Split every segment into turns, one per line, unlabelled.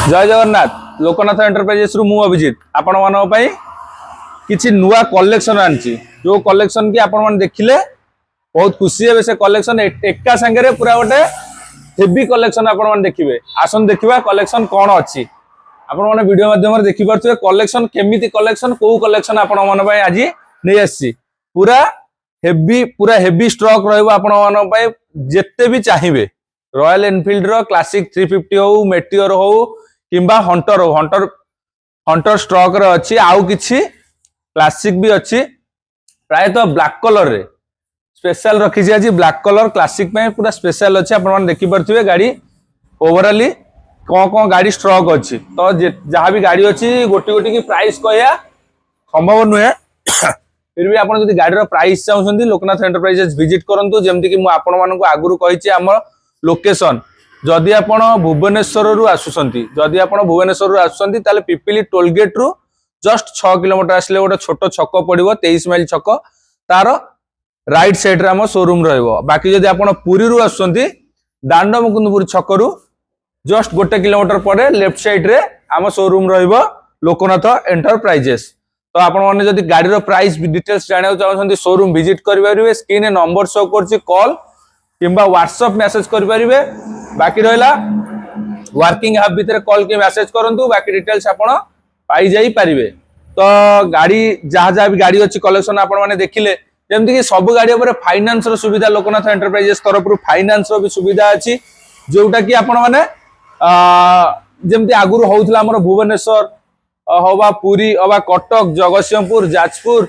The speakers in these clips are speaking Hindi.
जय जगन्नाथ लोकनाथ एंटरप्राइजेस रु मु अभिजीत आपण मानक पई किछि नुआ कलेक्शन आनछि जो कलेक्शन की आपण मन देखिले बहुत खुशी हेबे। से कलेक्शन एका संगे पूरा गोटे हेवी कलेक्शन आपण मन देखिबे। आसन देखिबा कलेक्शन कोन अछि आपण मन वीडियो माध्यम रे देखि परथुवे कलेक्शन केमिति कलेक्शन को कलेक्शन आपण मन पई आजि नै आछि। पूरा हेवी स्टॉक रहइबो आपण मन पई जेते भी चाहिबे। रॉयल एनफील्ड रो क्लासिक 350 हो मेटियोर हो किंबा हंटर हो हंटर स्टॉक रे अछि। आउ किछि क्लासिक भी अछि प्राय तो ब्लैक कलर रे स्पेशल रखी छी। आज ब्लैक कलर क्लासिक में पूरा स्पेशल अछि। आपण मन देखि परथिबे गाड़ी ओवरऑली कोन गाड़ी स्टॉक अछि। तो जहां भी गाड़ी अछि गोटी गोटी की प्राइस कहया संभव नुहे। फिर भी आपण जदि गाड़ी रो प्राइस चाहउछंती लोकनाथ एंटरप्राइजेस विजिट करंतु। जेमति कि मु आपण मानन को आगुरु कहिछि हमर लोकेशन जदि आपण भुवनेश्वर रु आसुसंती जदि आपण भुवनेश्वर रु आसुसंती ताले पिपिली टोल गेट रु जस्ट 6 किलोमीटर आसले गोटे छोट छक पड़िबो 23 माइल छक तार राइट साइड रे हम शोरूम रहइबो। बाकी जदि आपण पुरी रु आसुसंती दांड मुकुंदपुर छक रु जस्ट 1 किलोमीटर पड़े लेफ्ट साइड रे हम शोरूम रहइबो लोकनाथ एंटरप्राइजेस। तो आपण माने जदि गाड़ी रो प्राइस डिटेल्स जानियो चाहउछंती शोरूम विजिट करि परिबे। स्क्रीन रे नंबर शो करछि कॉल किंबा व्हाट्सएप मैसेज करि परिबे। बाकी रहला वर्किंग हाफ भीतर कॉल के मैसेज करंतु बाकी डिटेल्स आपण पाई जाई परिबे। तो गाड़ी जहां भी गाड़ी अछि कलेक्शन आपण माने देखिले जेमति कि सब गाड़ी ऊपर फाइनेंस रो सुविधा लोकनाथ एंटरप्राइजेस तरफ रु फाइनेंस रो भी सुविधा अछि। जोटा कि आपण माने जेमति आगुरु होउतला हमर भुवनेश्वर होबा पुरी होबा कटक जगतसिंहपुर जाजपुर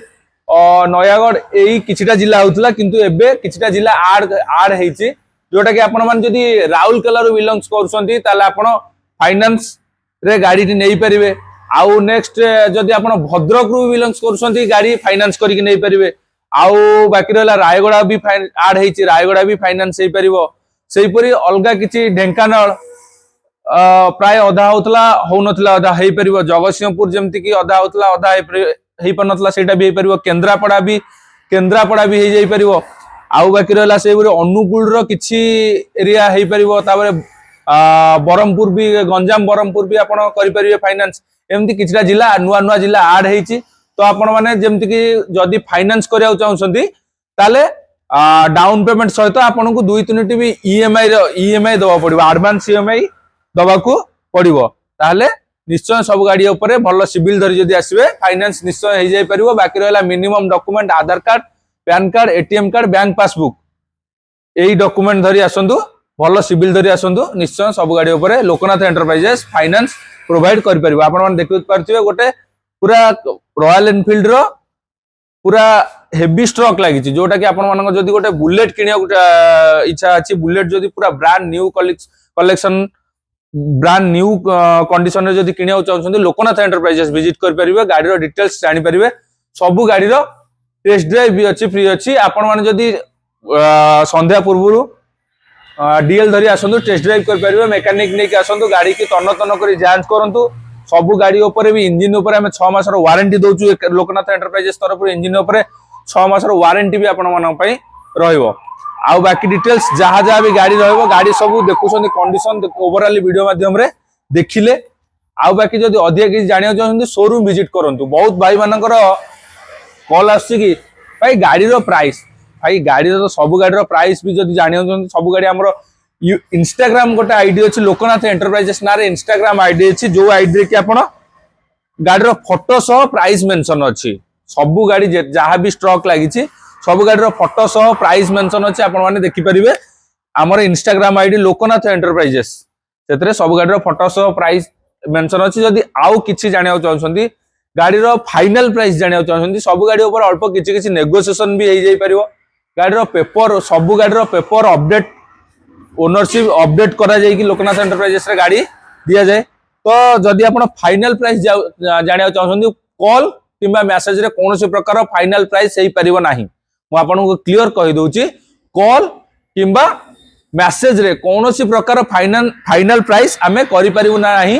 नयागढ़ एई किछिटा जिला होउतला किंतु एबे किछिटा जिला आड हेछि। जोटा कि आपण मान जदि राउरकेला रु बिलोंग्स करसंती ताले आपण फाइनेंस रे गाड़ी टी नै परिबे। आउ नेक्स्ट जदि आपण भद्रक रु बिलोंग्स करसंती गाड़ी फाइनेंस करि कि नै परिबे। आउ बाकी रहला रायगड़ा भी आड हेछि रायगड़ा भी फाइनेंस हे परिबो। सेही परि अलगा किछि ढेंकानाल प्राय अधा होतला हो नथला अधा हे परिबो। जगतसिंहपुर जेमति कि अधा होतला अधा हे पनतला सेटा भी हे परिबो। केंद्रापड़ा भी हे जाई परिबो। आउ बाकी रहला से अनुगुल रो किछि एरिया हे परिबो। ताबरे बरमपुर भी गंजाम बरमपुर भी आपण करि परिबे फाइनेंस। एमति किछटा जिला नुआ जिला आड हेछि। तो आपण माने जेमति कि जदि फाइनेंस करिया चाहउछंती ताले डाउन पेमेंट सहित आपण को 2-3 टी भी ईएमआई दवा पड़िबो एडवांस ईएमआई दबाकू पड़िबो। ताले निश्चय सब गाड़ी ऊपर भलो सिविल धरी जदि आसीबे फाइनेंस निश्चय हे जाई परिबो। बाकी रहला minimum document Aadhaar card PAN card ATM card bank passbook एई डॉक्यूमेंट धरी आसंतु भलो सिविल धरी आसंतु निश्चय सब गाड़ी ऊपर लोकनाथ एंटरप्राइजेस फाइनेंस प्रोवाइड करि परिबो। आपण मन देखि परथिबे गोटे पूरा रॉयल एनफील्ड रो पूरा हेवी स्टॉक लागि छि। जोटा कि आपण मन जदि गोटे बुलेट किनिया इच्छा अछि बुलेट जदि पूरा brand new collection brand new condition रे जदि किनिया चाहउछंती लोकनाथ एंटरप्राइजेस विजिट करि परिबे। गाड़ी रो डिटेल्स जानि परिबे। सब गाड़ी रो टेस्ट ड्राइव भी अछि फ्री अछि। आपण माने जदि संध्या पूर्वरु डीएल धरी आसंतु टेस्ट ड्राइव कर परिबे। मैकेनिक नै के आसंतु गाड़ी की तन्न करी जांच करंतु। सब गाड़ी ऊपर भी इंजन ऊपर हम 6 मास रो वारंटी दोचु लोकनाथ एंटरप्राइजेस तरफ इंजन ऊपर 6 मास रो वारंटी भी आपण मन पई रहइबो। आउ बाकी डिटेल्स जहां भी गाड़ी रहइबो गाड़ी सब देखुछंती कंडीशन ओवरऑल वीडियो माध्यम रे देखिले। आउ बाकी जदि अधिक कि जानियो चाहंती शोरूम विजिट करंतु। बहुत भाई मानकर कॉल आछि कि भाई गाड़ी रो प्राइस भाई गाड़ी रो सब गाड़ी रो प्राइस भी जदि जानियो चाहंती सब गाड़ी हमरो इंस्टाग्राम गोटे आईडी अछि लोकनाथ एंटरप्राइजेस नारे इंस्टाग्राम आईडी अछि। जो आईडी रे कि आपण गाड़ी रो फोटो सह प्राइस मेंशन अछि। सब गाड़ी जहां भी स्टॉक लागि छि सब गाड़ी रो फोटो सह प्राइस मेंशन अछि। आपण माने देखि परिबे हमर इंस्टाग्राम आईडी लोकनाथ एंटरप्राइजेस सेतरे सब गाड़ी रो फोटो सह प्राइस मेंशन अछि। जदि आउ किछि जानियो चाहउछंती गाड़ी रो फाइनल प्राइस जानियो चाहउछंती सब गाड़ी ऊपर अल्प किछि नेगोशिएशन भी हे जाई परिबो। गाड़ी रो पेपर सब गाड़ी रो पेपर अपडेट ओनरशिप अपडेट करा जाय कि लोकनाथ एंटरप्राइजेस रे गाड़ी दिया जाय। तो जदि आपण फाइनल प्राइस जानियो चाहउछंती कॉल किंबा मैसेज रे कोनोसी प्रकार फाइनल प्राइस हेई परिबो नाही। मु आपन को क्लियर कहि दोउची कॉल किंबा मैसेज रे कोनोसी प्रकार फाइनल प्राइस हमें करि परिबो नाही।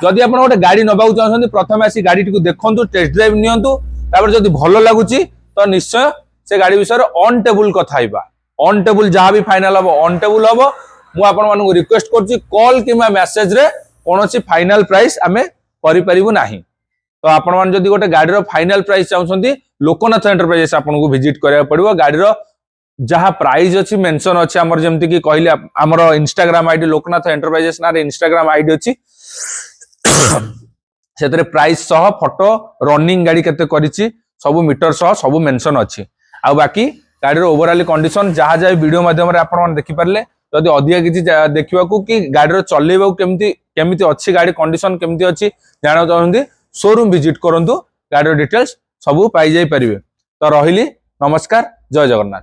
जदि आपण गोटे गाड़ी नबाउ चाहउछंती प्रथमे आसी गाड़ी टिकु देखंतु टेस्ट ड्राइव नियंतु। तापर जदि भलो लागुची तो निश्चय से गाड़ी विषय ऑन टेबल कथा हिबा। ऑन टेबल जहां भी फाइनल हबो ऑन टेबल हबो। मु आपण मानकु रिक्वेस्ट करछि कॉल किंबा मैसेज रे कौन फाइनाल प्राइस आमे करिपरिबु नाही। तो आपण मान जदि गोटे गाड़ी फाइनाल प्राइस चाहते लोकनाथ एंटरप्राइजेस आपन को विजिट करिया पड़िबो। गाड़ी जहाँ प्राइस अच्छी मेंशन अच्छी आमर जमती कि कहले आमर इंस्टाग्राम आईडी लोकनाथ एंटरप्राइजेस ना इंस्टाग्राम आईडी अच्छी से प्राइस सह फोटो रनिंग गाड़ी केते करिछि सब मीटर सह सब मेंशन अच्छी। आ बाकी गाड़ी ओवरऑल कंडीशन जहाँ जहाँ वीडियो माध्यम आपण मान देखि परले जदि अधिक किछि देखिबा को कि गाड़ी चलेबा केमिति अच्छी गाड़ी कंडीशन केमिति अच्छी जाना चाहते शोरूम विजिट करंतु गाड़ी डिटेल्स सब पाई जाई परिबे। तो रहिली नमस्कार जय जगन्नाथ।